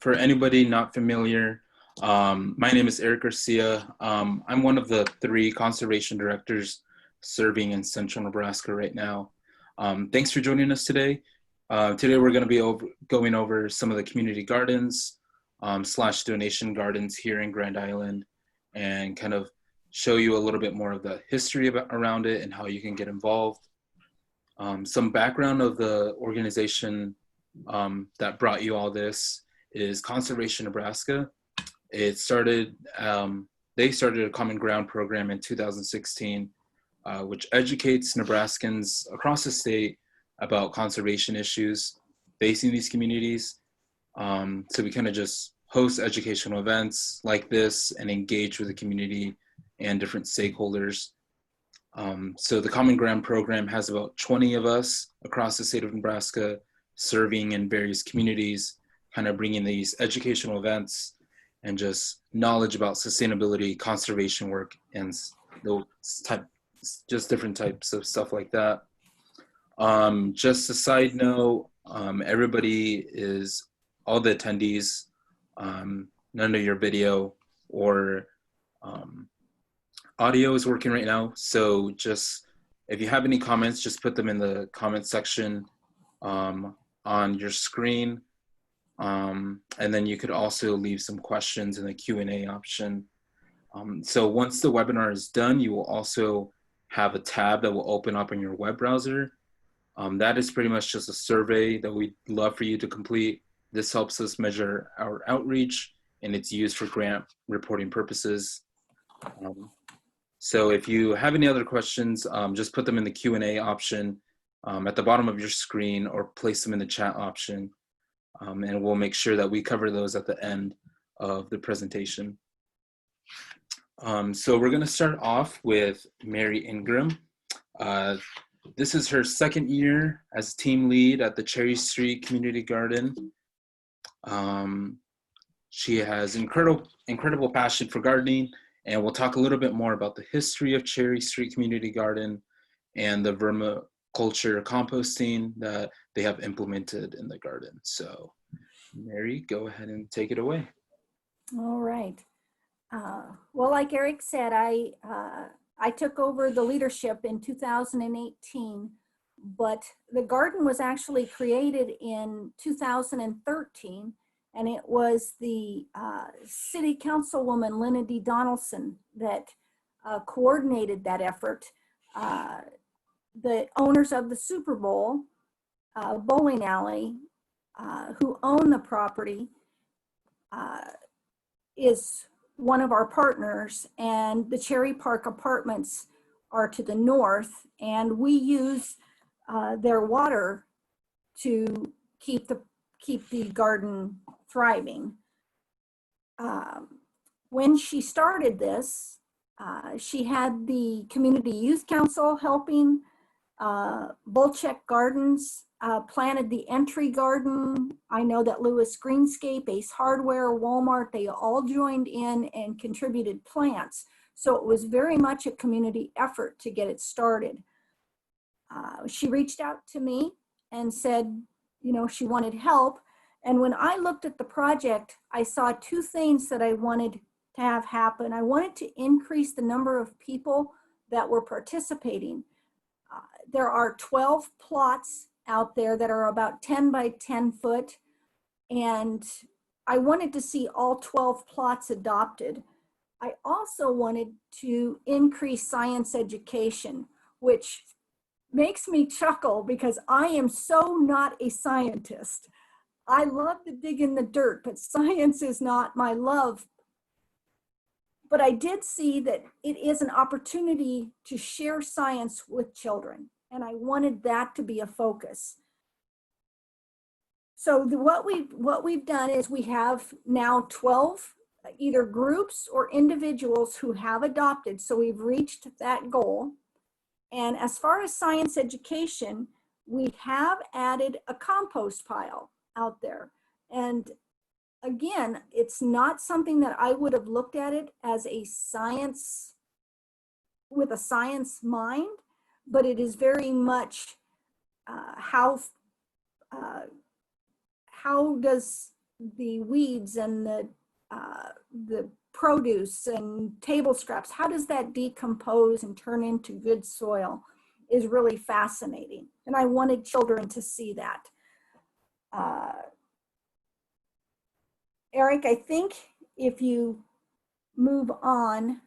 For anybody not familiar, my name is Eric Garcia. I'm one of the 3 conservation directors serving in central Nebraska right now. Thanks for joining us today. Today we're going to be going over some of the community gardens / donation gardens here in Grand Island, and kind of show you a little bit more of the history around it and how you can get involved. Some background of the organization that brought you all this is Conservation Nebraska. It started, they started a Common Ground program in 2016, which educates Nebraskans across the state about conservation issues facing these communities. So we kind of just host educational events like this and engage with the community and different stakeholders. So the Common Ground program has about 20 of us across the state of Nebraska serving in various communities, kind of bringing these educational events and just knowledge about sustainability, conservation work, and just different types of stuff like that. Just a side note, everybody is, all the attendees, none of your video or audio is working right now. So just, if you have any comments, just put them in the comment section on your screen. And then you could also leave some questions in the Q&A option. So once the webinar is done, you will also have a tab that will open up in your web browser. That is pretty much just a survey that we'd love for you to complete. This helps us measure our outreach, and it's used for grant reporting purposes. So if you have any other questions, just put them in the Q&A option at the bottom of your screen, or place them in the chat option. And we'll make sure that we cover those at the end of the presentation. So we're gonna start off with Mary Ingram. This is her 2nd year as team lead at the Cherry Street Community Garden. She has incredible passion for gardening, and we'll talk a little bit more about the history of Cherry Street Community Garden and the vermiculture composting that they have implemented in the garden. So Mary, go ahead and take it away. All right. Well, like Eric said, I took over the leadership in 2018, but the garden was actually created in 2013, and it was the city councilwoman, Lynna D. Donaldson, that coordinated that effort. The owners of the Super Bowl bowling alley, who own the property, is one of our partners, and the Cherry Park Apartments are to the north, and we use their water to keep the garden thriving. When she started this, she had the Community Youth Council helping, Bullcheck Gardens planted the entry garden. I know that Lewis Greenscape, Ace Hardware, Walmart, they all joined in and contributed plants. So it was very much a community effort to get it started. She reached out to me and said, you know, she wanted help. And when I looked at the project, I saw 2 things that I wanted to have happen. I wanted to increase the number of people that were participating. There are 12 plots out there that are about 10 by 10 foot. And I wanted to see all 12 plots adopted. I also wanted to increase science education, which makes me chuckle because I am so not a scientist. I love to dig in the dirt, but science is not my love. But I did see that it is an opportunity to share science with children, and I wanted that to be a focus. So what we've done is we have now 12 either groups or individuals who have adopted, so we've reached that goal. And as far as science education, we have added a compost pile out there. And again, it's not something that I would have looked at it as a science, with a science mind, but it is very much how does the weeds and the produce and table scraps, how does that decompose and turn into good soil, is really fascinating. And I wanted children to see that. Eric, I think if you move on,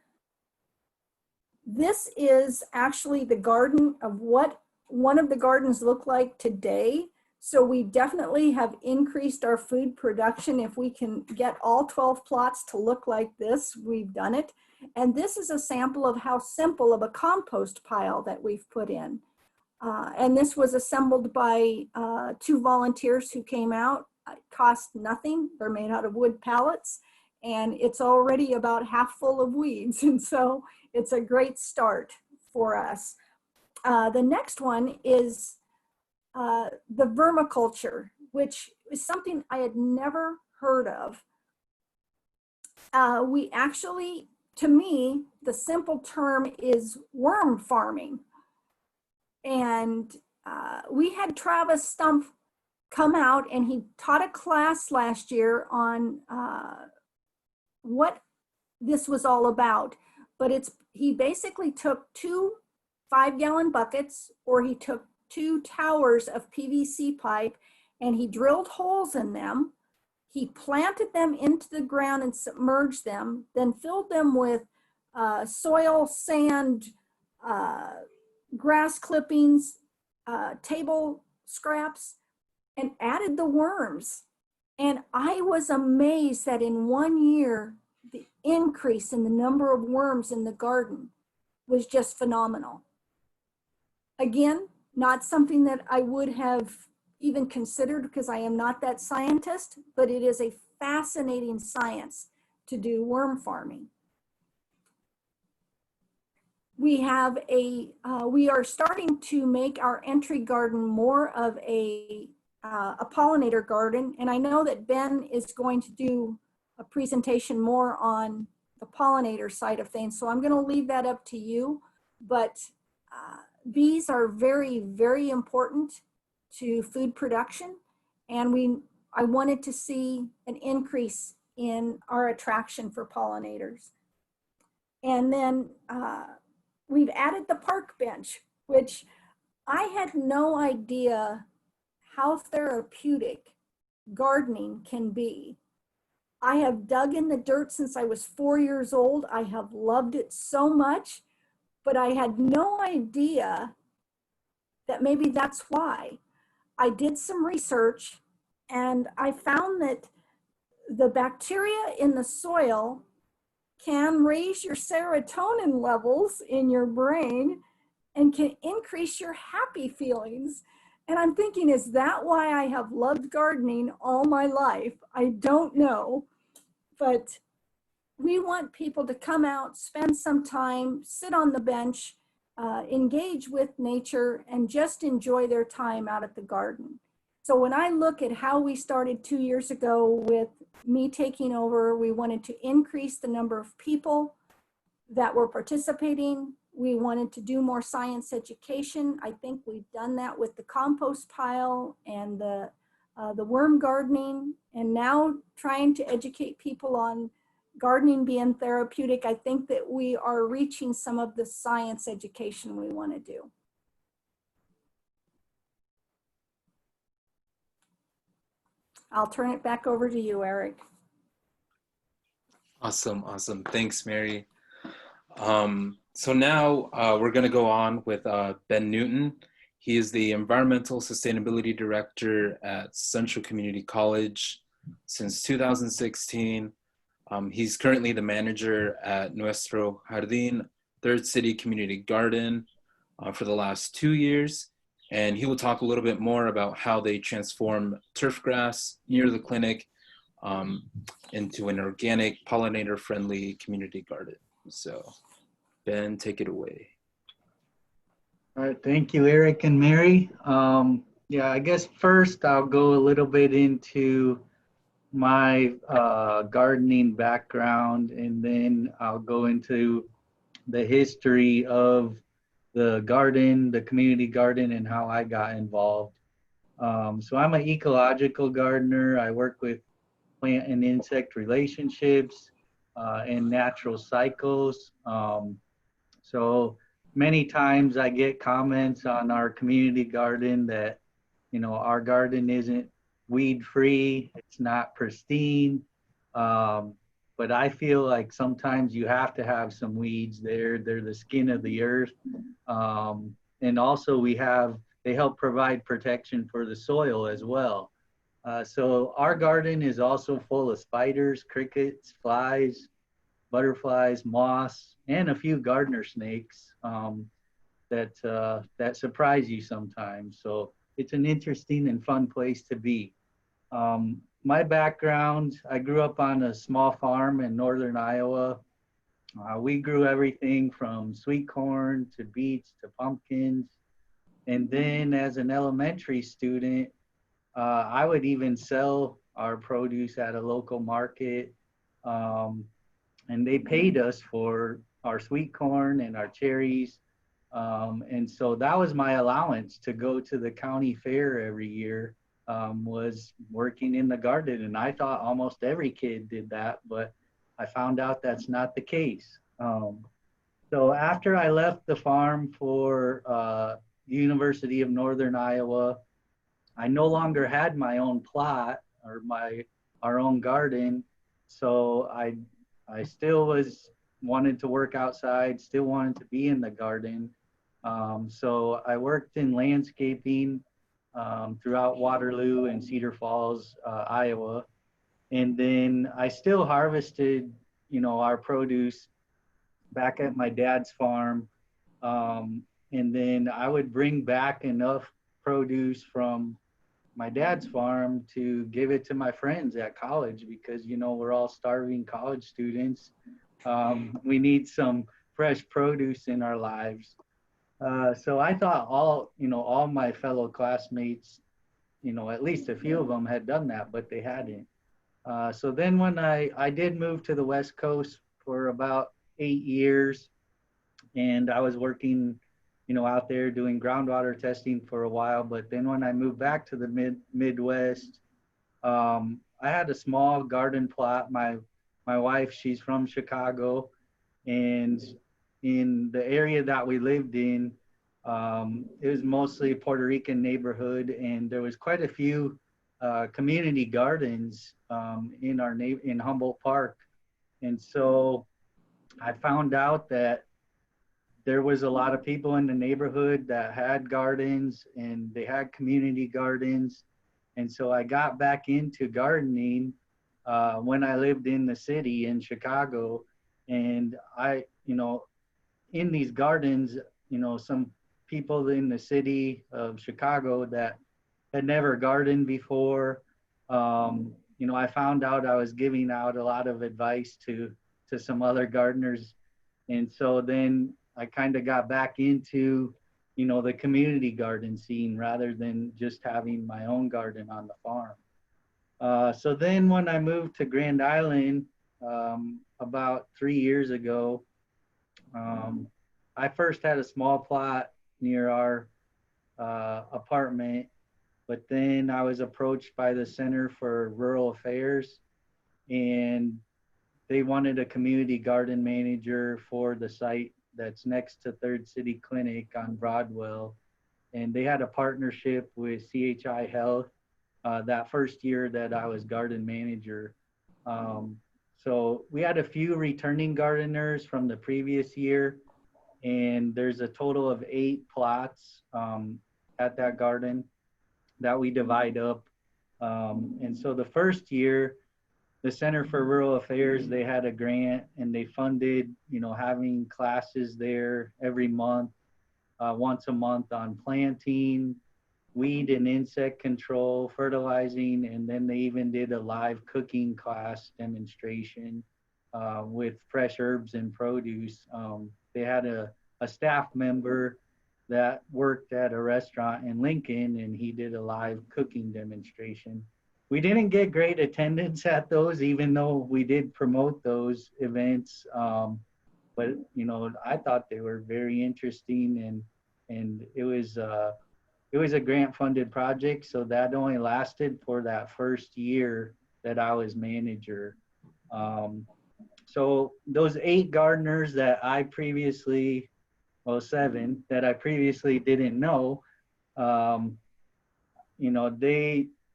this is actually the garden of what one of the gardens look like today. So we definitely have increased our food production. If we can get all 12 plots to look like this, we've done it. And this is a sample of how simple of a compost pile that we've put in. And this was assembled by 2 volunteers who came out. It cost nothing. They're made out of wood pallets, and it's already about half full of weeds. And so it's a great start for us. The next one is the vermiculture, which is something I had never heard of. We actually, to me, the simple term is worm farming. And we had Travis Stump come out, and he taught a class last year on what this was all about. But he basically took 2 5-gallon buckets, or he took 2 towers of PVC pipe, and he drilled holes in them. He planted them into the ground and submerged them, then filled them with soil, sand, grass clippings, table scraps, and added the worms. And I was amazed that in 1 year, the increase in the number of worms in the garden was just phenomenal. Again, not something that I would have even considered, because I am not that scientist, but it is a fascinating science to do worm farming. We have we are starting to make our entry garden more of a pollinator garden. And I know that Ben is going to do a presentation more on the pollinator side of things. So I'm going to leave that up to you. But bees are very, very important to food production. And I wanted to see an increase in our attraction for pollinators. And then we've added the park bench, which I had no idea how therapeutic gardening can be. I have dug in the dirt since I was 4 years old. I have loved it so much, but I had no idea that maybe that's why. I did some research, and I found that the bacteria in the soil can raise your serotonin levels in your brain and can increase your happy feelings. And I'm thinking, is that why I have loved gardening all my life? I don't know, but we want people to come out, spend some time, sit on the bench, engage with nature, and just enjoy their time out at the garden. So when I look at how we started 2 years ago with me taking over, we wanted to increase the number of people that were participating. We wanted to do more science education. I think we've done that with the compost pile and the worm gardening, and now trying to educate people on gardening being therapeutic. I think that we are reaching some of the science education we want to do. I'll turn it back over to you, Eric. Awesome, awesome. Thanks, Mary. So now we're going to go on with Ben Newton. He is the Environmental Sustainability Director at Central Community College since 2016. He's currently the manager at Nuestro Jardín, Third City Community Garden for the last 2 years. And he will talk a little bit more about how they transform turf grass near the clinic into an organic, pollinator-friendly community garden. So, Ben, take it away. All right, thank you, Eric and Mary. Yeah, I guess first I'll go a little bit into my gardening background, and then I'll go into the history of the garden, the community garden, and how I got involved. So I'm an ecological gardener. I work with plant and insect relationships, and natural cycles. So many times I get comments on our community garden that, our garden isn't weed free, it's not pristine. But I feel like sometimes you have to have some weeds there. They're the skin of the earth. And also they help provide protection for the soil as well. So our garden is also full of spiders, crickets, flies, butterflies, moss, and a few gardener snakes that surprise you sometimes. So it's an interesting and fun place to be. My background, I grew up on a small farm in northern Iowa. We grew everything from sweet corn to beets to pumpkins. And then as an elementary student, I would even sell our produce at a local market. And they paid us for our sweet corn and our cherries. And so that was my allowance to go to the county fair every year, was working in the garden. And I thought almost every kid did that, but I found out that's not the case. So after I left the farm for the University of Northern Iowa, I no longer had my own plot or our own garden. So I still wanted to work outside, still wanted to be in the garden. So I worked in landscaping throughout Waterloo and Cedar Falls, Iowa. And then I still harvested, our produce back at my dad's farm. And then I would bring back enough produce from my dad's farm to give it to my friends at college because, we're all starving college students. We need some fresh produce in our lives. So I thought all my fellow classmates, at least a few of them had done that, but they hadn't. So then when I did move to the West Coast for about 8 years, and I was working, out there doing groundwater testing for a while. But then when I moved back to the Midwest, I had a small garden plot. My wife, she's from Chicago, and in the area that we lived in, it was mostly a Puerto Rican neighborhood, and there was quite a few community gardens in Humboldt Park. And so I found out that there was a lot of people in the neighborhood that had gardens and they had community gardens. And so I got back into gardening when I lived in the city in Chicago. And in these gardens, some people in the city of Chicago that had never gardened before, I found out I was giving out a lot of advice to some other gardeners. And so then I kind of got back into, the community garden scene rather than just having my own garden on the farm. So then when I moved to Grand Island about 3 years ago, I first had a small plot near our apartment, but then I was approached by the Center for Rural Affairs, and they wanted a community garden manager for the site that's next to Third City Clinic on Broadwell. And they had a partnership with CHI Health that first year that I was garden manager. So we had a few returning gardeners from the previous year, and there's a total of 8 plots at that garden that we divide up. And so the first year, the Center for Rural Affairs, they had a grant and they funded, having classes there every month, once a month on planting, weed and insect control, fertilizing, and then they even did a live cooking class demonstration with fresh herbs and produce. They had a staff member that worked at a restaurant in Lincoln, and he did a live cooking demonstration. We didn't get great attendance at those, even though we did promote those events. But I thought they were very interesting, and it was a grant-funded project, so that only lasted for that first year that I was manager. So those 8 gardeners that I previously, well, 7 that I previously didn't know, you know,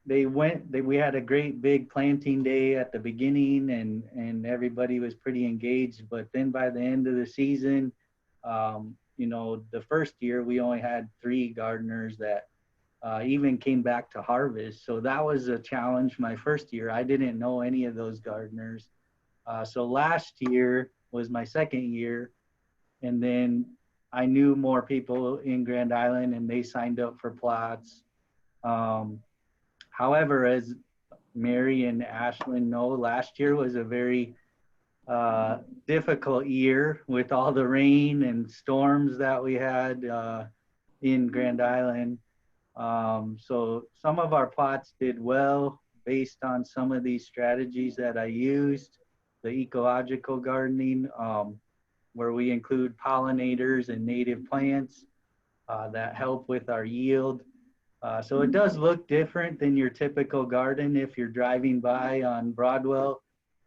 we had a great big planting day at the beginning, and everybody was pretty engaged. But then by the end of the season, you know, the first year we only had 3 gardeners that even came back to harvest. So that was a challenge my first year. I didn't know any of those gardeners. So last year was my second year, and then I knew more people in Grand Island and they signed up for plots. However, as Mary and Ashlyn know, last year was a very difficult year with all the rain and storms that we had in Grand Island. So some of our plots did well based on some of these strategies that I used. The ecological gardening, where we include pollinators and native plants that help with our yield. So it does look different than your typical garden if you're driving by on Broadwell.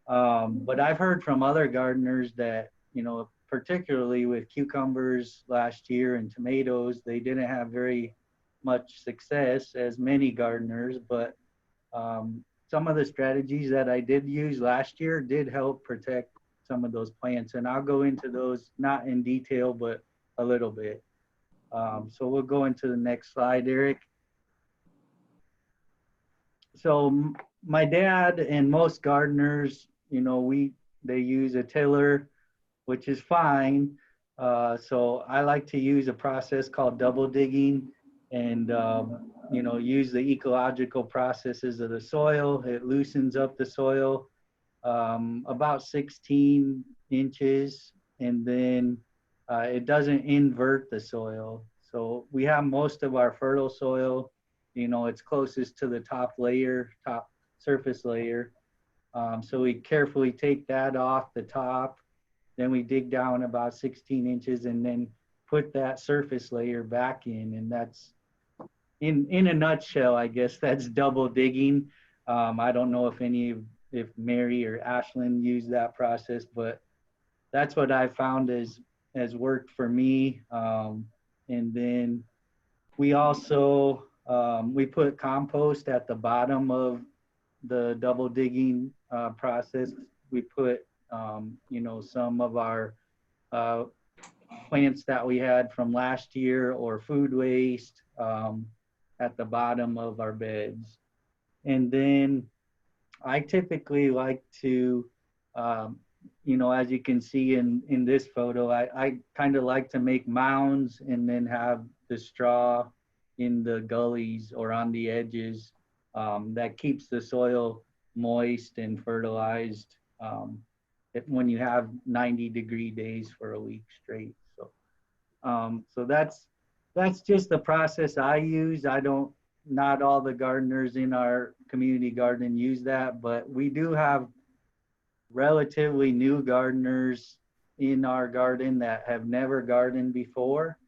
But I've heard from other gardeners that, you know, particularly with cucumbers last year and tomatoes, they didn't have very much success as many gardeners, but some of the strategies that I did use last year did help protect some of those plants. And I'll go into those, not in detail, but a little bit. So we'll go into the next slide, Eric. So my dad and most gardeners, you know, they use a tiller, which is fine. So I like to use a process called double digging, and you know, use the ecological processes of the soil. It loosens up the soil about 16 inches, and then it doesn't invert the soil. So we have most of our fertile soil, you know, it's closest to the top layer, top surface layer. So we carefully take that off the top, then we dig down about 16 inches and then put that surface layer back in. And that's, in a nutshell, I guess that's double digging. I don't know if Mary or Ashlyn use that process, but that's what I found has worked for me. And then we also, we put compost at the bottom of the double digging process. We put, you know, some of our plants that we had from last year or food waste at the bottom of our beds. And then I typically like to, you know, as you can see in this photo, I kind of like to make mounds and then have the straw in the gullies or on the edges. That keeps the soil moist and fertilized when you have 90-degree days for a week straight. So, so that's just the process I use. Not all the gardeners in our community garden use that, but we do have relatively new gardeners in our garden that have never gardened before,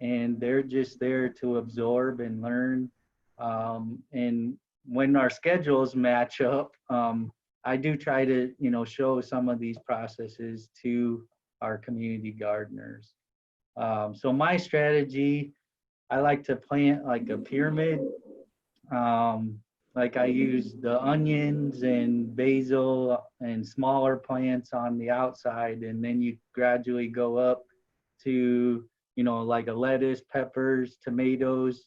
and they're just there to absorb and learn. And when our schedules match up, I do try to, you know, show some of these processes to our community gardeners. So my strategy, I like to plant like a pyramid. Like I use the onions and basil and smaller plants on the outside, and then you gradually go up to, you know, like a lettuce, peppers, tomatoes.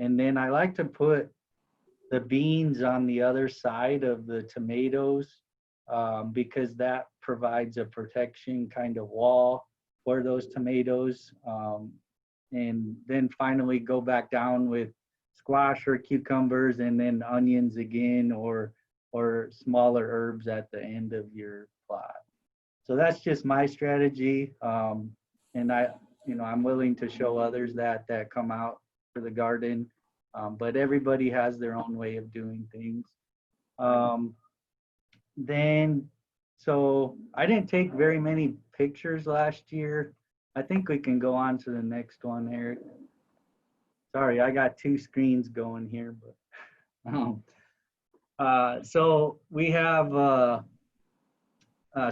And then I like to put the beans on the other side of the tomatoes because that provides a protection kind of wall for those tomatoes. And then finally go back down with squash or cucumbers, and then onions again, or smaller herbs at the end of your plot. So that's just my strategy. And I'm willing to show others that come out for the garden. But everybody has their own way of doing things. So I didn't take very many pictures last year. I think we can go on to the next one, Eric. Sorry, I got 2 screens going here, but So we have,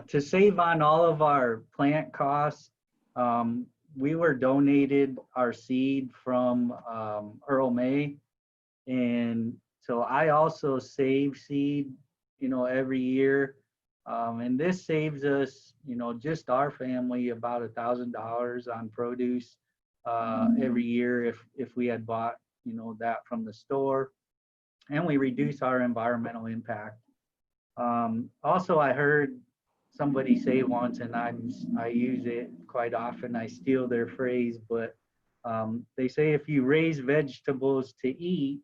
to save on all of our plant costs, we were donated our seed from Earl May. And so I also save seed, every year. And this saves us, just our family about $1,000 on produce every year if we had bought, that from the store. And we reduce our environmental impact. Also, I heard somebody say once, and I use it quite often. I steal their phrase, but they say if you raise vegetables to eat,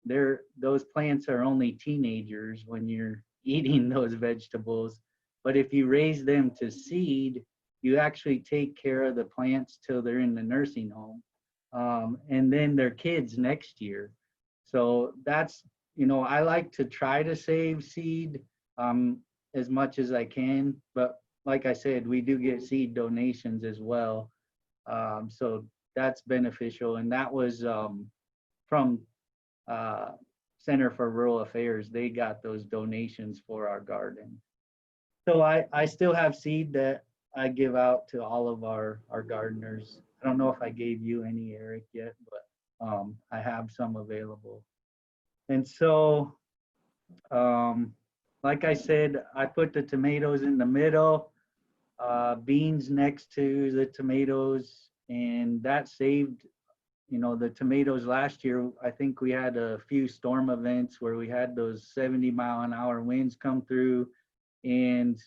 those plants are only teenagers when you're eating those vegetables. But if you raise them to seed, you actually take care of the plants till they're in the nursing home, and then they're kids next year. So that's, I like to try to save seed as much as I can. But like I said, we do get seed donations as well. So that's beneficial. And that was from Center for Rural Affairs. They got those donations for our garden. So I still have seed that I give out to all of our gardeners. I don't know if I gave you any, Eric, yet, but I have some available. And so, like I said, I put the tomatoes in the middle, beans next to the tomatoes, and that saved, the tomatoes last year. I think we had a few storm events where we had those 70-mile-an-hour winds come through, and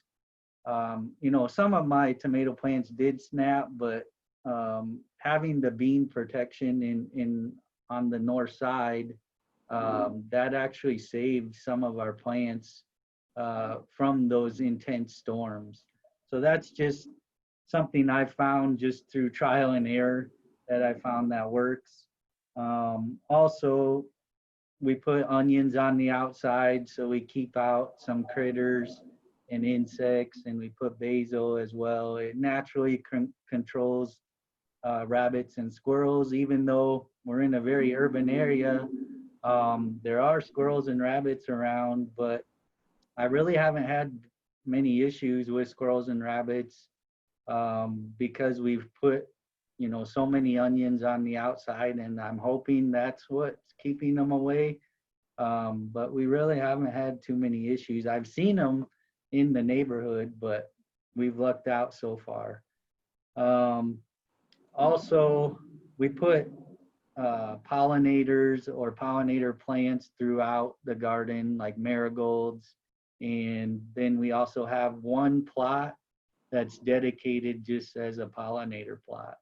some of my tomato plants did snap, but having the bean protection in on the north side, that actually saved some of our plants from those intense storms. So that's just something I found just through trial and error that I found that works. Also, we put onions on the outside so we keep out some critters and insects, and we put basil as well. It naturally controls rabbits and squirrels. Even though we're in a very urban area, there are squirrels and rabbits around, but I really haven't had many issues with squirrels and rabbits because we've put, so many onions on the outside, and I'm hoping that's what's keeping them away. But we really haven't had too many issues. I've seen them in the neighborhood, but we've lucked out so far. Also, we put pollinators or pollinator plants throughout the garden, like marigolds. And then we also have one plot that's dedicated just as a pollinator plot.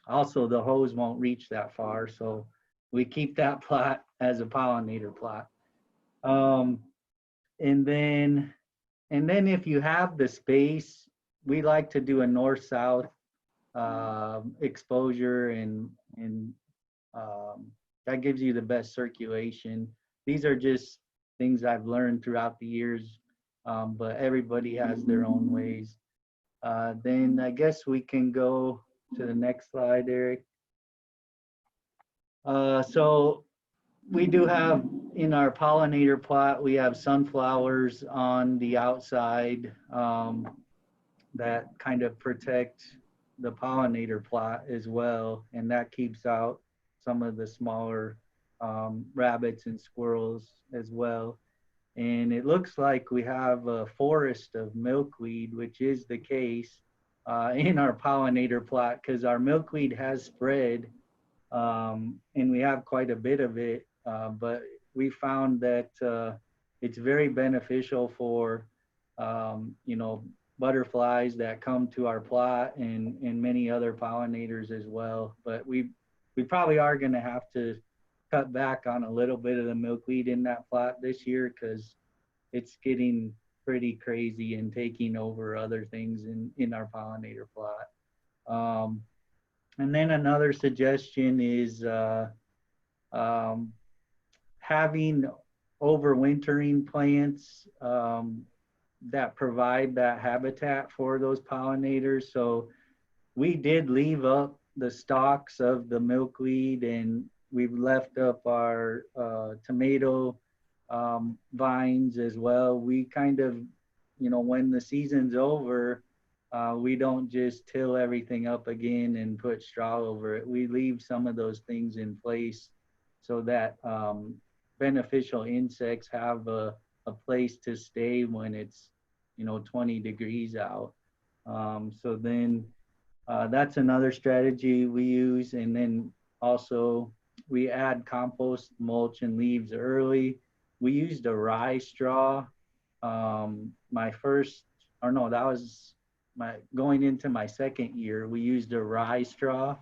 Also, the hose won't reach that far, so we keep that plot as a pollinator plot. And then if you have the space, we like to do a north-south exposure, and that gives you the best circulation. These are just things I've learned throughout the years, but everybody has their own ways. Then I guess we can go to the next slide, Eric. So we do have in our pollinator plot, we have sunflowers on the outside that kind of protect the pollinator plot as well, and that keeps out some of the smaller rabbits and squirrels as well. And it looks like we have a forest of milkweed, which is the case in our pollinator plot, because our milkweed has spread, and we have quite a bit of it, but we found that it's very beneficial for butterflies that come to our plot, and many other pollinators as well. But we probably are going to have to cut back on a little bit of the milkweed in that plot this year, because it's getting pretty crazy and taking over other things in our pollinator plot. And then another suggestion is having overwintering plants that provide that habitat for those pollinators. So we did leave up the stalks of the milkweed, and we've left up our tomato vines as well. We kind of, when the season's over, we don't just till everything up again and put straw over it. We leave some of those things in place so that beneficial insects have a place to stay when it's 20 degrees out. So then that's another strategy we use. And then also we add compost, mulch, and leaves early. We used a rye straw. My first, or no, that was my going into my second year. We used a rye straw,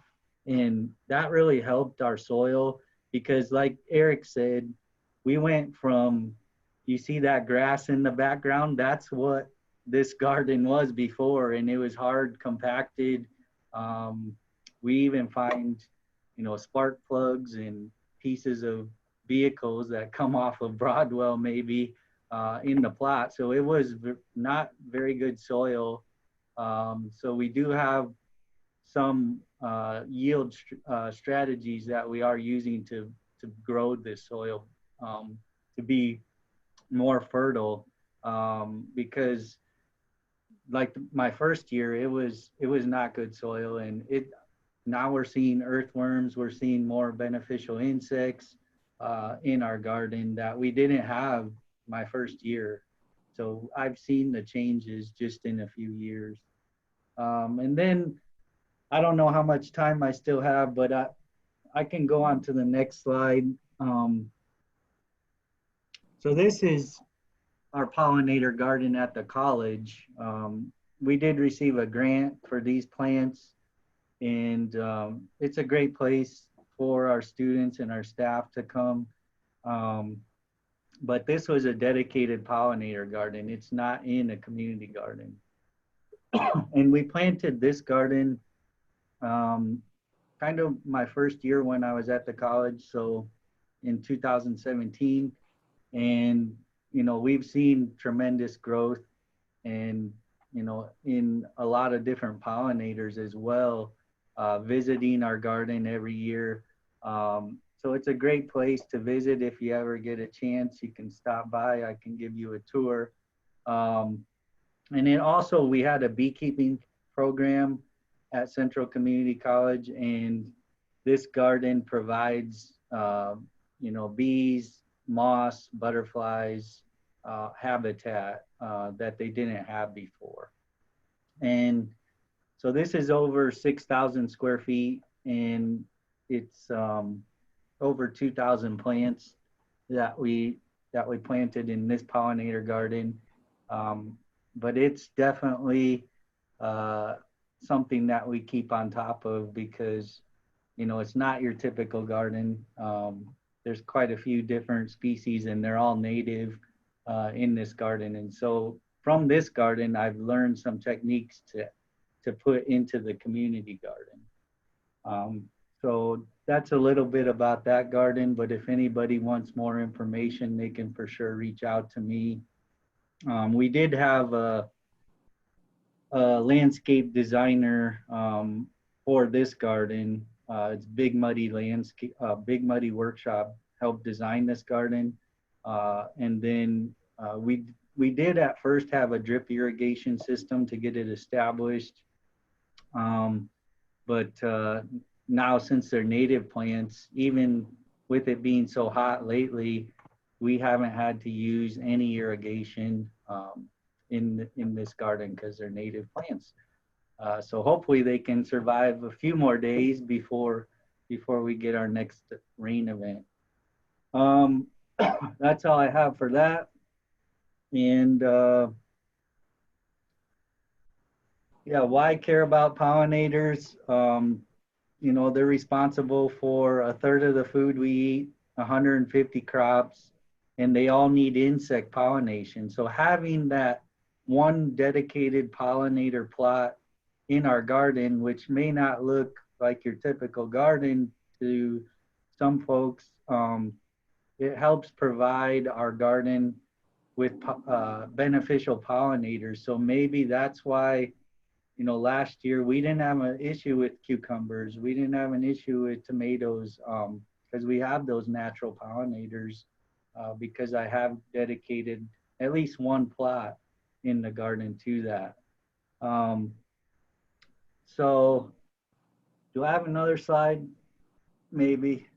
and that really helped our soil because, like Eric said, we went from, you see that grass in the background? That's what this garden was before, and it was hard compacted. We even find, spark plugs and pieces of vehicles that come off of Broadwell maybe in the plot. So it was not very good soil. So we do have some yield strategies that we are using to grow this soil to be more fertile, because like my first year, it was not good soil, and now we're seeing earthworms, we're seeing more beneficial insects in our garden that we didn't have my first year. So I've seen the changes just in a few years. And then I don't know how much time I still have, but I can go on to the next slide. So this is our pollinator garden at the college. We did receive a grant for these plants, and it's a great place for our students and our staff to come. But this was a dedicated pollinator garden. It's not in a community garden. And we planted this garden kind of my first year when I was at the college, so in 2017. And, we've seen tremendous growth and, in a lot of different pollinators as well, visiting our garden every year. So it's a great place to visit. If you ever get a chance, you can stop by. I can give you a tour. And then also we had a beekeeping program at Central Community College, and this garden provides, bees, moss, butterflies, habitat that they didn't have before. And so this is over 6,000 square feet, and it's over 2,000 plants that we planted in this pollinator garden. But it's definitely something that we keep on top of because, it's not your typical garden. There's quite a few different species, and they're all native in this garden. And so from this garden, I've learned some techniques to put into the community garden. So that's a little bit about that garden, but if anybody wants more information, they can for sure reach out to me. We did have a landscape designer for this garden. It's Big Muddy Landscape, Big Muddy Workshop helped design this garden. And then we did at first have a drip irrigation system to get it established. But now since they're native plants, even with it being so hot lately, we haven't had to use any irrigation in this garden because they're native plants. So hopefully they can survive a few more days before we get our next rain event. That's all I have for that. And yeah, why care about pollinators? They're responsible for a third of the food we eat, 150 crops, and they all need insect pollination. So having that one dedicated pollinator plot in our garden, which may not look like your typical garden to some folks, it helps provide our garden with beneficial pollinators. So maybe that's why, last year we didn't have an issue with cucumbers. We didn't have an issue with tomatoes. because we have those natural pollinators, because I have dedicated at least one plot in the garden to that. So do I have another slide? Maybe.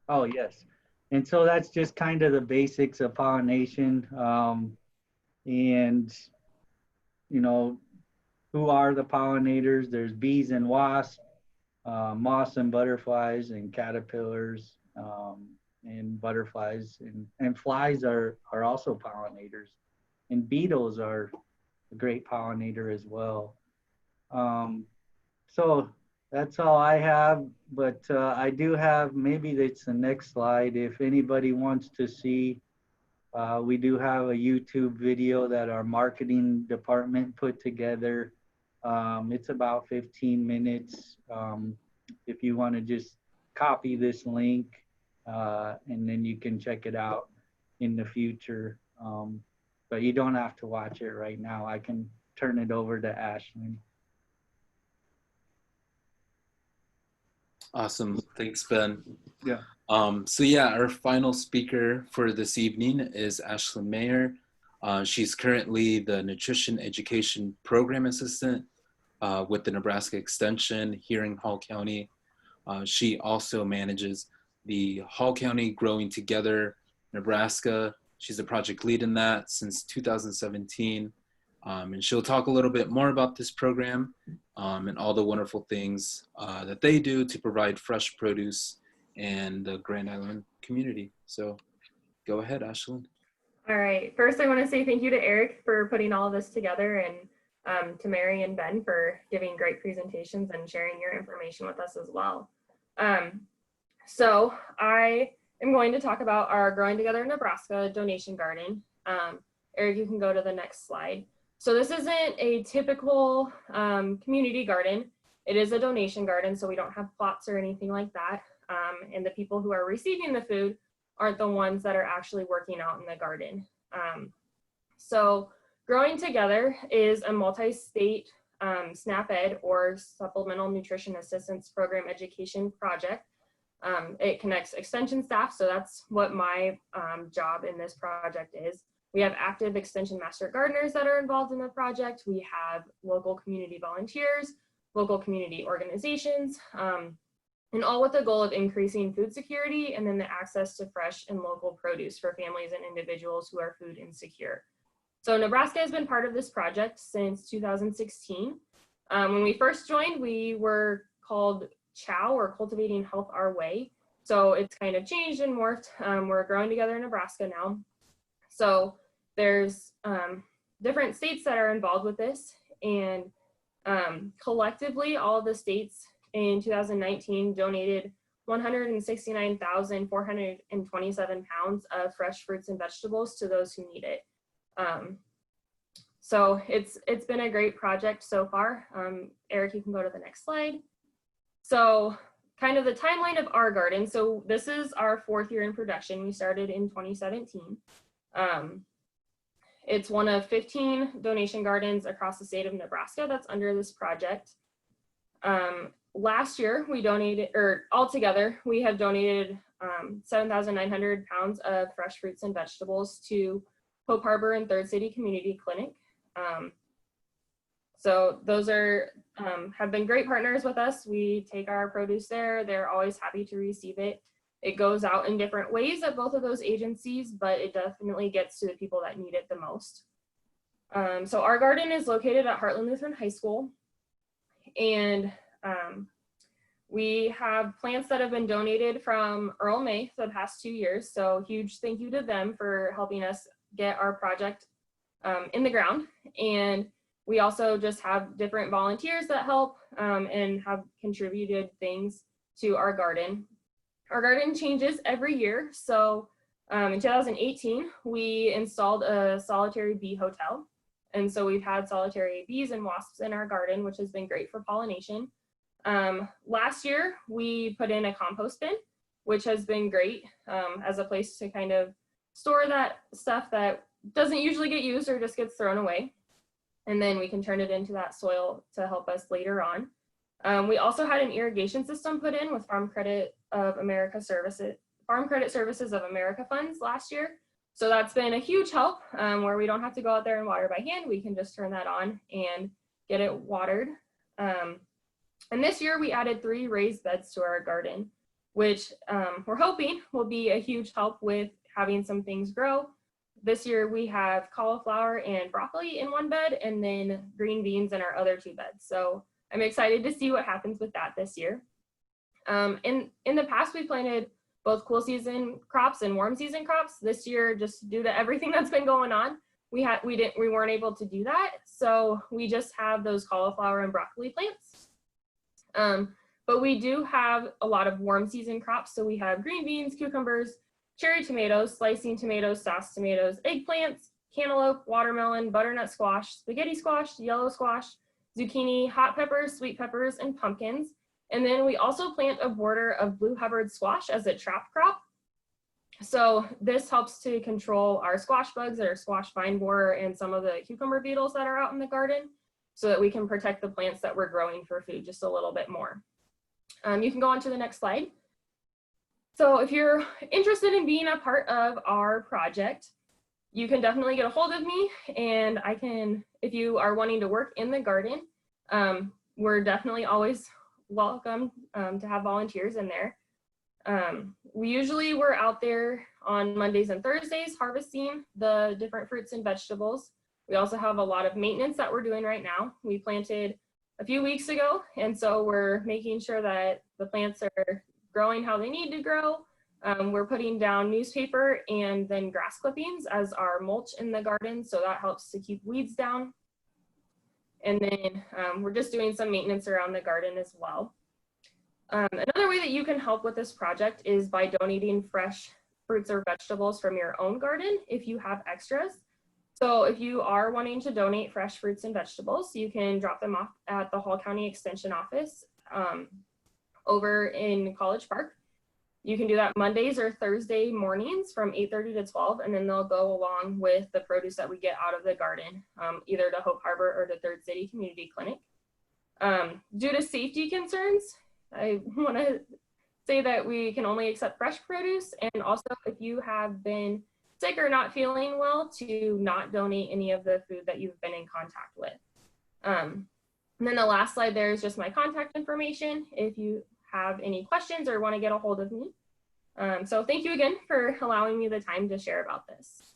Oh, yes. And so that's just kind of the basics of pollination. And, you know, who are the pollinators? There's bees and wasps, moths and butterflies and caterpillars, and butterflies and flies are also pollinators. And beetles are a great pollinator as well. So that's all I have, but I do have, maybe that's the next slide. If anybody wants to see, we do have a YouTube video that our marketing department put together. It's about 15 minutes. If you want to just copy this link, and then you can check it out in the future. But you don't have to watch it right now. I can turn it over to Ashlyn. Awesome. Thanks, Ben. Yeah. So yeah, our final speaker for this evening is Ashlyn Mayer. She's currently the Nutrition Education Program Assistant with the Nebraska Extension here in Hall County. She also manages the Hall County Growing Together Nebraska. She's a project lead in that since 2017. And she'll talk a little bit more about this program and all the wonderful things that they do to provide fresh produce and the Grand Island community. So go ahead, Ashlyn. All right. First, I want to say thank you to Eric for putting all of this together, and to Mary and Ben for giving great presentations and sharing your information with us as well. So I am going to talk about our Growing Together Nebraska donation garden. Eric, you can go to the next slide. So this isn't a typical community garden. It is a donation garden, so we don't have plots or anything like that. And the people who are receiving the food aren't the ones that are actually working out in the garden. So Growing Together is a multi-state SNAP-Ed or Supplemental Nutrition Assistance Program education project. It connects extension staff, so that's what my job in this project is. We have active extension master gardeners that are involved in the project. We have local community volunteers, local community organizations, and all with the goal of increasing food security and then the access to fresh and local produce for families and individuals who are food insecure. So Nebraska has been part of this project since 2016. When we first joined, we were called CHOW, or Cultivating Health Our Way. So it's kind of changed and morphed. We're Growing Together in Nebraska now. So there's different states that are involved with this, and collectively all of the states in 2019 donated 169,427 pounds of fresh fruits and vegetables to those who need it. So it's been a great project so far. Eric, you can go to the next slide. So kind of the timeline of our garden. So this is our 4th year in production. We started in 2017. It's one of 15 donation gardens across the state of Nebraska that's under this project. Last year we donated, or altogether, we have donated 7,900 pounds of fresh fruits and vegetables to Hope Harbor and Third City Community Clinic. So those are have been great partners with us. We take our produce there. They're always happy to receive it. It goes out in different ways at both of those agencies, but it definitely gets to the people that need it the most. So our garden is located at Heartland Lutheran High School, and we have plants that have been donated from Earl May for the past 2 years. So huge thank you to them for helping us get our project in the ground. And we also just have different volunteers that help and have contributed things to our garden. Our garden changes every year. So in 2018, we installed a solitary bee hotel. And so we've had solitary bees and wasps in our garden, which has been great for pollination. Last year, we put in a compost bin, which has been great as a place to kind of store that stuff that doesn't usually get used or just gets thrown away. And then we can turn it into that soil to help us later on. We also had an irrigation system put in with Farm Credit Services of America funds last year. So that's been a huge help where we don't have to go out there and water by hand. We can just turn that on and get it watered. And this year we added 3 raised beds to our garden, which we're hoping will be a huge help with having some things grow. This year we have cauliflower and broccoli in 1 bed and then green beans in our other 2 beds. So I'm excited to see what happens with that this year. In the past, we planted both cool season crops and warm season crops. This year, just due to everything that's been going on, we weren't able to do that. So we just have those cauliflower and broccoli plants. But we do have a lot of warm season crops. So we have green beans, cucumbers, cherry tomatoes, slicing tomatoes, sauce tomatoes, eggplants, cantaloupe, watermelon, butternut squash, spaghetti squash, yellow squash, zucchini, hot peppers, sweet peppers, and pumpkins. And then we also plant a border of blue Hubbard squash as a trap crop. So this helps to control our squash bugs, our squash vine borer, and some of the cucumber beetles that are out in the garden so that we can protect the plants that we're growing for food just a little bit more. You can go on to the next slide. So if you're interested in being a part of our project, you can definitely get a hold of me, and I can, if you are wanting to work in the garden, we're definitely always welcome to have volunteers in there. We're out there on Mondays and Thursdays harvesting the different fruits and vegetables. We also have a lot of maintenance that we're doing right now. We planted a few weeks ago, and so we're making sure that the plants are growing how they need to grow. We're putting down newspaper and then grass clippings as our mulch in the garden, so that helps to keep weeds down. And then we're just doing some maintenance around the garden as well. Another way that you can help with this project is by donating fresh fruits or vegetables from your own garden if you have extras. So if you are wanting to donate fresh fruits and vegetables, you can drop them off at the Hall County Extension Office over in College Park. You can do that Mondays or Thursday mornings from 8:30 to 12, and then they'll go along with the produce that we get out of the garden, either to Hope Harbor or to Third City Community Clinic. Due to safety concerns, I want to say that we can only accept fresh produce, and also if you have been sick or not feeling well, to not donate any of the food that you've been in contact with. And then the last slide there is just my contact information if you have any questions or want to get a hold of me. So thank you again for allowing me the time to share about this.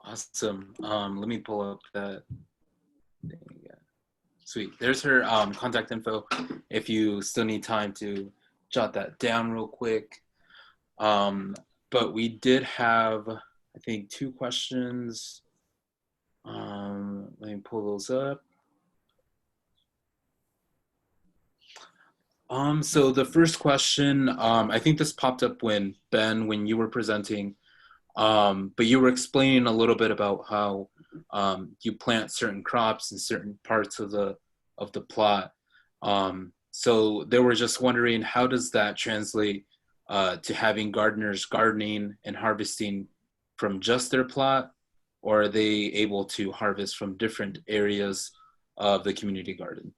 Awesome. Let me pull up that thing again. Sweet. There's her contact info if you still need time to jot that down real quick. But we did have, I think, 2 questions. Let me pull those up. So the first question, I think this popped up when you were presenting, but you were explaining a little bit about how you plant certain crops in certain parts of the plot. So they were just wondering, how does that translate to having gardeners gardening and harvesting from just their plot, or are they able to harvest from different areas of the community garden?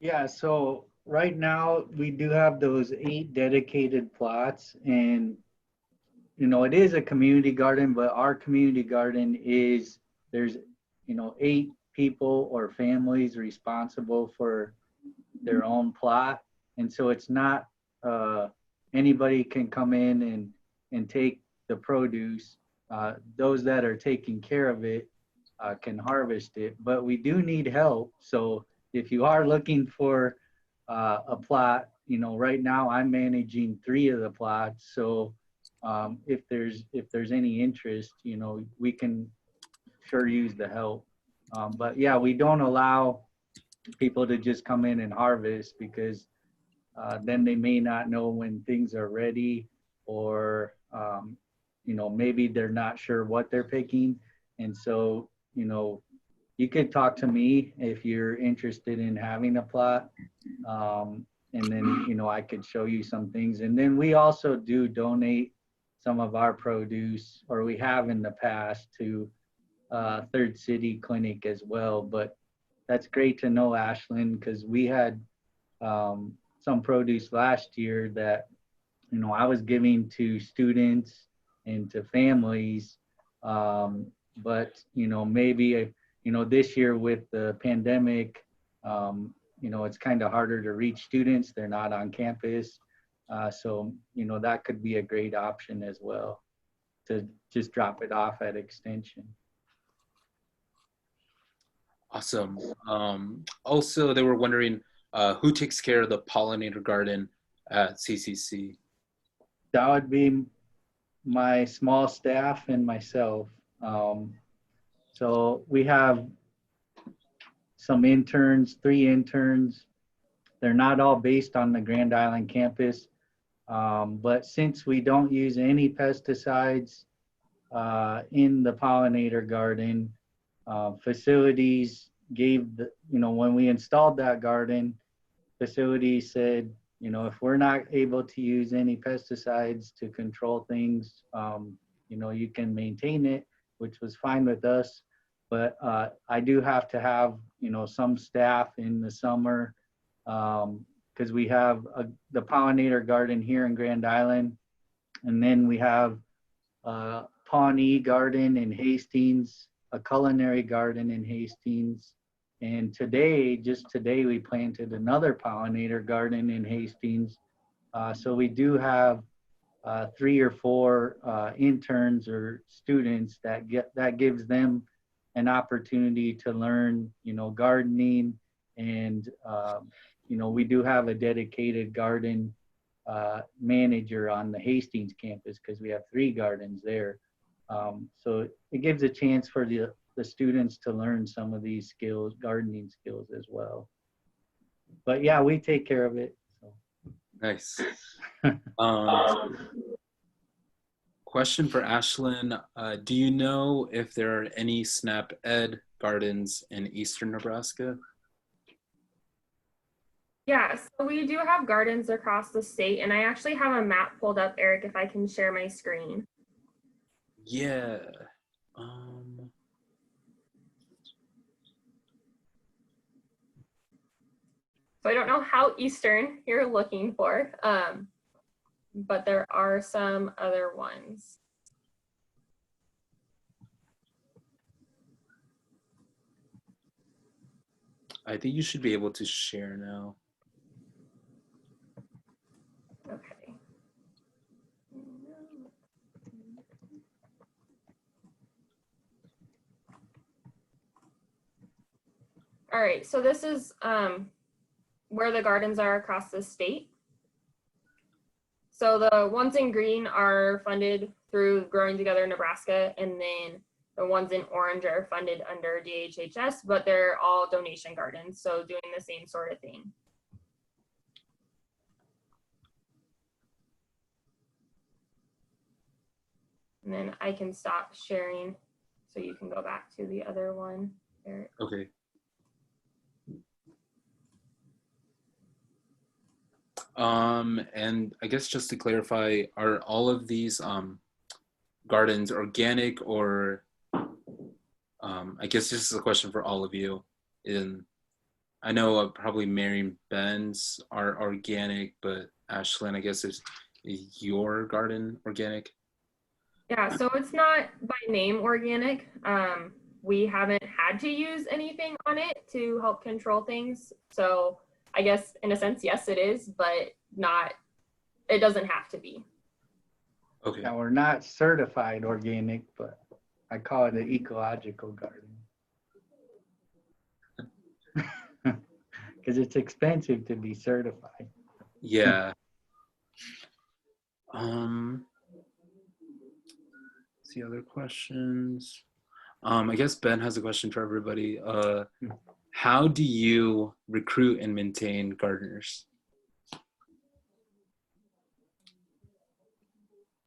Yeah, so right now we do have those 8 dedicated plots, and it is a community garden, but our community garden is, there's 8 people or families responsible for their own plot, and so it's not anybody can come in and take the produce. Those that are taking care of it can harvest it, but we do need help. So if you are looking for a plot, right now I'm managing 3 of the plots. So if there's any interest, we can sure use the help. But yeah, we don't allow people to just come in and harvest, because then they may not know when things are ready, or maybe they're not sure what they're picking. And so, you could talk to me if you're interested in having a plot. And then, I could show you some things. And then we also do donate some of our produce, or we have in the past, to Third City Clinic as well. But that's great to know, Ashlyn, because we had some produce last year that, you know, I was giving to students and to families. But, you know, maybe, you know, this year with the pandemic, you know, it's kind of harder to reach students. They're not on campus. So, you know, that could be a great option as well, to just drop it off at Extension. Awesome. Also, they were wondering who takes care of the pollinator garden at CCC? That would be my small staff and myself. So we have some interns, 3 interns. They're not all based on the Grand Island campus, but since we don't use any pesticides in the pollinator garden, facilities gave the, you know, when we installed that garden, facilities said, you know, if we're not able to use any pesticides to control things, you know, you can maintain it, which was fine with us. But I do have to have, you know, some staff in the summer, because we have the pollinator garden here in Grand Island, and then we have a Pawnee garden in Hastings, a culinary garden in Hastings, and today, just today, we planted another pollinator garden in Hastings. So we do have 3 or 4 interns or students that gives them an opportunity to learn, you know, gardening. And you know, we do have a dedicated garden manager on the Hastings campus, because we have 3 gardens there. So it gives a chance for the students to learn some of these skills, gardening skills as well. But yeah, we take care of it. So. Nice. Question for Ashlyn. Do you know if there are any SNAP Ed gardens in Eastern Nebraska? Yeah, so we do have gardens across the state, and I actually have a map pulled up, Eric, if I can share my screen. Yeah. So I don't know how eastern you're looking for, but there are some other ones. I think you should be able to share now. Okay. All right, so this is where the gardens are across the state. So the ones in green are funded through Growing Together Nebraska, and then the ones in orange are funded under DHHS, but they're all donation gardens, so doing the same sort of thing. And then I can stop sharing so you can go back to the other one, Eric. Okay. And I guess just to clarify, are all of these gardens organic, or I guess this is a question for all of you. I know probably Mary and Ben's are organic, but Ashlyn, I guess is your garden organic? Yeah, so it's not by name organic. We haven't had to use anything on it to help control things. So I guess in a sense, yes, it is, but not, it doesn't have to be. Okay. Now, we're not certified organic, but I call it an ecological garden. Because it's expensive to be certified. Yeah. See other questions. I guess Ben has a question for everybody. How do you recruit and maintain gardeners?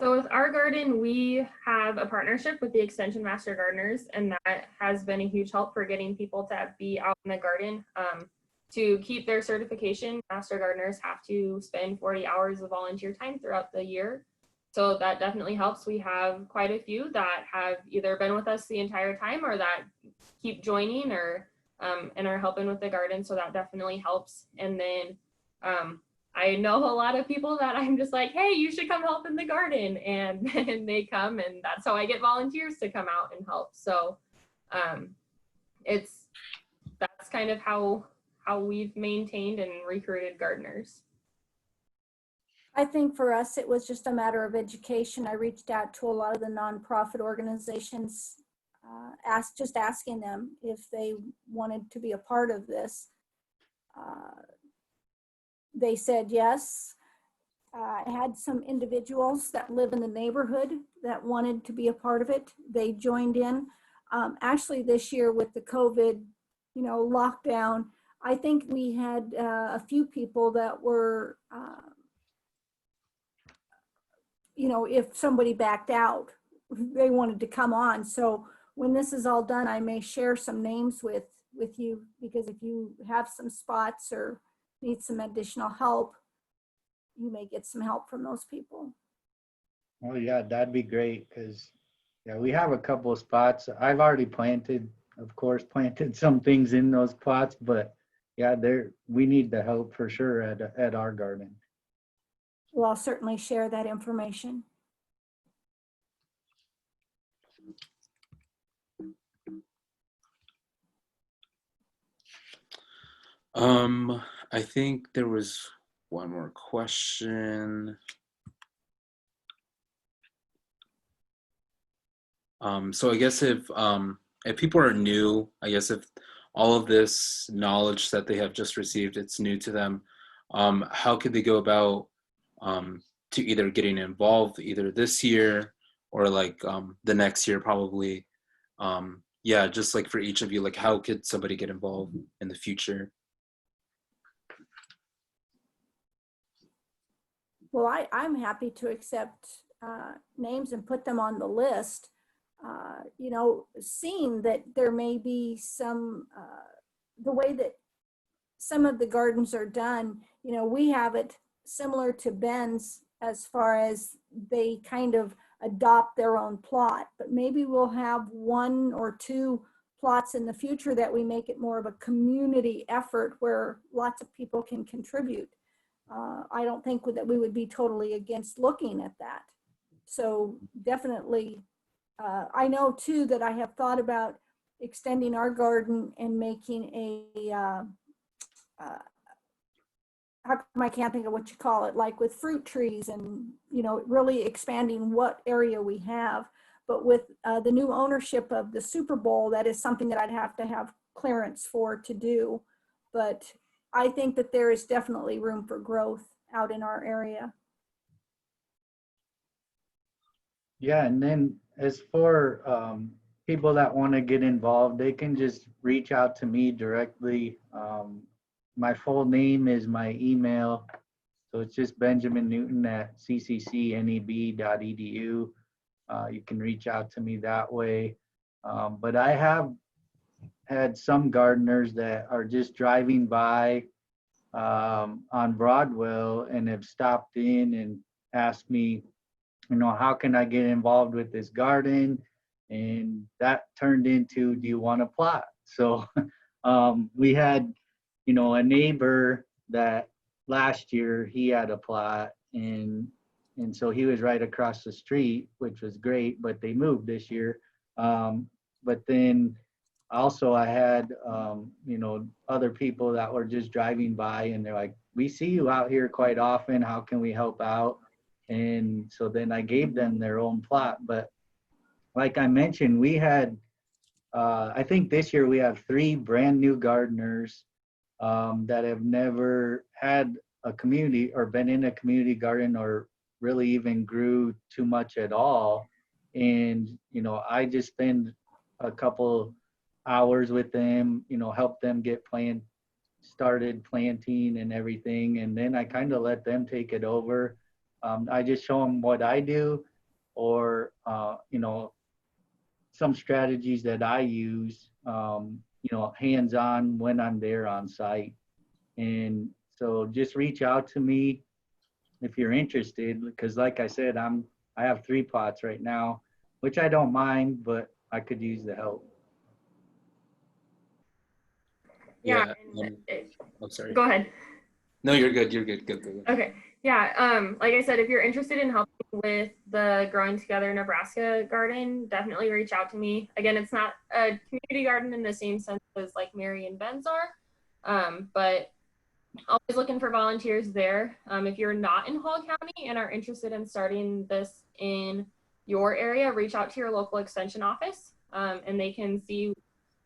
So with our garden, we have a partnership with the Extension Master Gardeners, and that has been a huge help for getting people to be out in the garden. To keep their certification, Master Gardeners have to spend 40 hours of volunteer time throughout the year. So that definitely helps. We have quite a few that have either been with us the entire time or that keep joining or and are helping with the garden. So that definitely helps. And then I know a lot of people that I'm just like, hey, you should come help in the garden. And then they come, and that's how I get volunteers to come out and help. So that's kind of how we've maintained and recruited gardeners. I think for us, it was just a matter of education. I reached out to a lot of the nonprofit organizations, asking them if they wanted to be a part of this. They said yes. I had some individuals that live in the neighborhood that wanted to be a part of it. They joined in. Actually, this year with the COVID, lockdown, I think we had a few people that were, if somebody backed out, they wanted to come on. So when this is all done, I may share some names with you, because if you have some spots or need some additional help, you may get some help from those people. Oh yeah, that'd be great, because yeah, we have a couple of spots. I've already planted some things in those pots, but yeah, we need the help for sure at our garden. Well, I'll certainly share that information. I think there was one more question. So I guess if people are new, I guess if all of this knowledge that they have just received, it's new to them, how could they go about to either getting involved either this year or like the next year probably? Yeah, just like for each of you, like how could somebody get involved in the future? Well, I'm happy to accept names and put them on the list. Seeing that there may be some, the way that some of the gardens are done, we have it similar to Ben's as far as they kind of adopt their own plot, but maybe we'll have 1 or 2 plots in the future that we make it more of a community effort where lots of people can contribute. I don't think that we would be totally against looking at that. So definitely, I know too that I have thought about extending our garden and making a, how come I can't think of what you call it, like with fruit trees and, really expanding what area we have. But with the new ownership of the Super Bowl, that is something that I'd have to have clearance for to do. But I think that there is definitely room for growth out in our area. Yeah, and then as for people that want to get involved, they can just reach out to me directly. My full name is my email. So it's just Benjamin Newton at cccneb.edu. You can reach out to me that way. But I have had some gardeners that are just driving by on Broadwell and have stopped in and asked me, how can I get involved with this garden? And that turned into, do you want to plot? So we had, a neighbor that last year he had a plot, and so he was right across the street, which was great, but they moved this year. But then also I had, other people that were just driving by and they're like, we see you out here quite often. How can we help out? And so then I gave them their own plot. But like I mentioned, we had, I think this year we have 3 brand new gardeners that have never had a community or been in a community garden or really even grew too much at all. And, I just spend a couple hours with them, help them get started planting and everything. And then I kind of let them take it over. I just show them what I do, or, some strategies that I use, hands-on when I'm there on site. And so just reach out to me if you're interested, because like I said, I'm I have 3 pots right now, which I don't mind, but I could use the help. Yeah. Yeah. And I'm sorry. go ahead. No, you're good. You're good. Good. Okay. Yeah. Like I said, if you're interested in helping with the Growing Together Nebraska garden, definitely reach out to me. Again, it's not a community garden in the same sense as like Mary and Ben's are, but always looking for volunteers there. If you're not in Hall County and are interested in starting this in your area, reach out to your local extension office, and they can see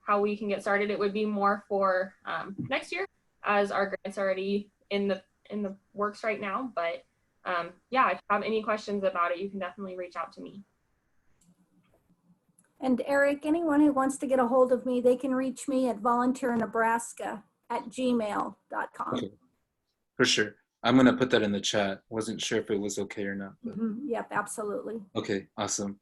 how we can get started. It would be more for next year, as our grants are already in the works right now. But yeah, if you have any questions about it, you can definitely reach out to me. And Eric, anyone who wants to get a hold of me, they can reach me at volunteernebraska@gmail.com. Okay. For sure. I'm going to put that in the chat. Wasn't sure if it was okay or not. But... Yep, absolutely. Okay, awesome.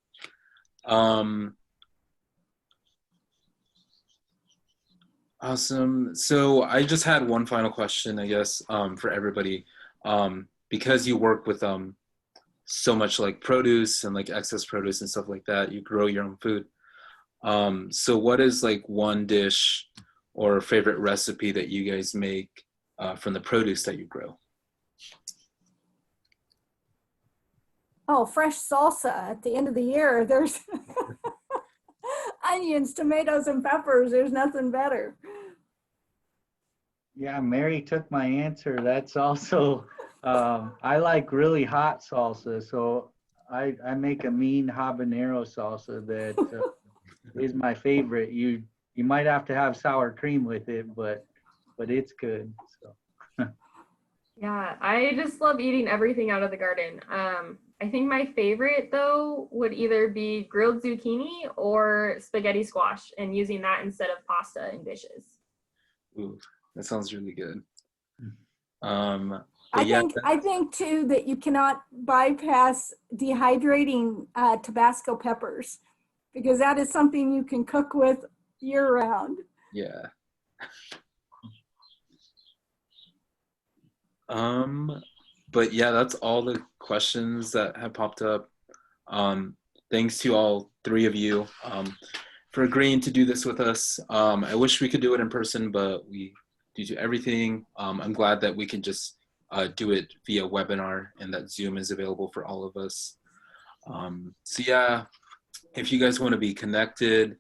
Awesome. So I just had one final question, I guess, for everybody. Because you work with so much like produce and like excess produce and stuff like that, you grow your own food. So what is like one dish or favorite recipe that you guys make from the produce that you grow? Oh, fresh salsa at the end of the year. There's onions, tomatoes, and peppers. There's nothing better. Yeah, Mary took my answer. That's also, I like really hot salsa. So I make a mean habanero salsa that is my favorite. You might have to have sour cream with it, but it's good. So. Yeah, I just love eating everything out of the garden. I think my favorite though would either be grilled zucchini or spaghetti squash, and using that instead of pasta in dishes. Ooh, that sounds really good. I think too that you cannot bypass dehydrating Tabasco peppers, because that is something you can cook with year round. Yeah. But yeah, that's all the questions that have popped up. Thanks to all 3 of you for agreeing to do this with us. I wish we could do it in person, but we due to everything, I'm glad that we can just do it via webinar and that Zoom is available for all of us. So yeah, if you guys want to be connected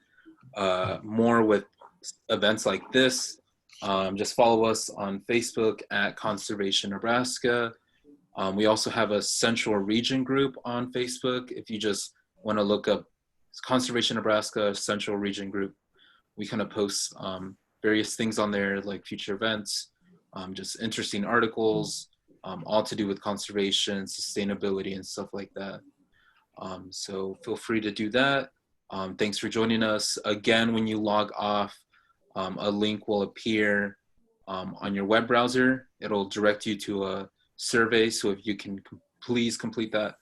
more with events like this, just follow us on Facebook at Conservation Nebraska. We also have a Central Region group on Facebook. If you just want to look up Conservation Nebraska Central Region group, we kind of post various things on there like future events, just interesting articles, all to do with conservation, sustainability, and stuff like that. So feel free to do that. Thanks for joining us. Again, when you log off, a link will appear on your web browser. It'll direct you to a survey. So if you can please complete that,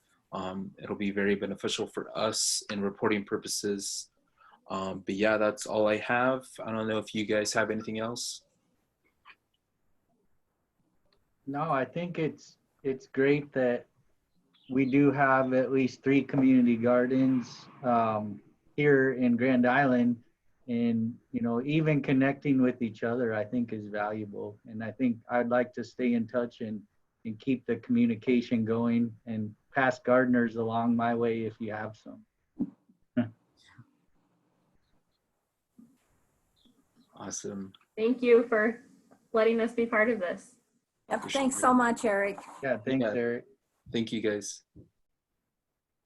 it'll be very beneficial for us in reporting purposes. But yeah, that's all I have. I don't know if you guys have anything else. No, I think it's great that we do have at least 3 community gardens here in Grand Island, and even connecting with each other I think is valuable, and I think I'd like to stay in touch and keep the communication going and pass gardeners along my way if you have some. Awesome. Thank you for letting us be part of this. Yep, thanks so much, Eric. Yeah, thanks, Eric. Thank you guys.